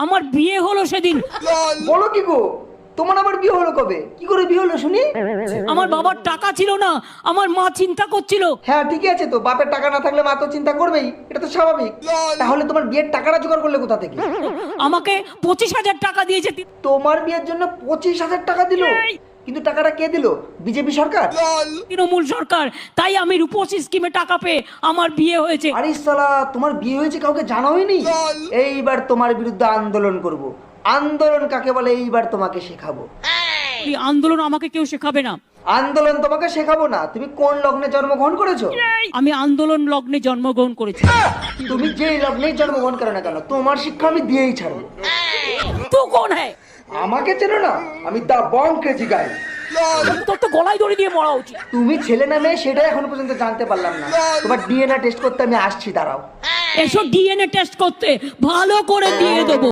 আমার বিয়ে হলো সেদিন। বলো কি গো, তোমার আবার বিয়ে হলো কবে? কি করে বিয়ে হলো শুনি? আমার বাবার টাকা ছিল না, আমার মা চিন্তা করছিল। হ্যাঁ ঠিকই আছে তো, বাপের টাকা না থাকলে মা তো চিন্তা করবেই, এটা তো স্বাভাবিক। তাহলে তোমার বিয়ের টাকাটা জোগাড় করলে কোথা থেকে? আমাকে 25,000 টাকা দিয়েছে। তোমার বিয়ের জন্য 25,000 টাকা দিল? কিন্তু টাকাটা কে দিল? বিজেপি সরকার? তৃণমূল সরকার। তাই আমি রূপশ্রী স্কিমে টাকা পেয়ে আমার বিয়ে হয়েছে। আরে সালা, তোমার বিয়ে হয়েছে কাউকে জানাওনি? এইবার তোমার বিরুদ্ধে আন্দোলন করব। আন্দোলন কাকে বলে এইবার তোমাকে শেখাবো। এই আন্দোলন আমাকে কেউ শেখাবে না। আন্দোলন তোমাকে শেখাবো না। তুমি কোন লগ্নে জন্মগ্রহণ করেছো? আমি আন্দোলন লগ্নে জন্মগ্রহণ করেছি। তুমি যেই লগ্নেই জন্মগ্রহণ করো না কেন, তোমার শিক্ষা আমি দিয়েই ছাড়বো। তো কোন হ্যাঁ? আমাকে চেনো না? আমি দা বং ক্রেজি গাই। তোর তো গলায় দড়ি দিয়ে মরা উচিত। তুমি ছেলে না মেয়ে সেটাই এখনো পর্যন্ত জানতে পারলাম না। তোমার ডিএনএ টেস্ট করতে আমি আসছি, দাঁড়াও। এসো ডিএনএ টেস্ট করতে, ভালো করে দিয়ে দেবো।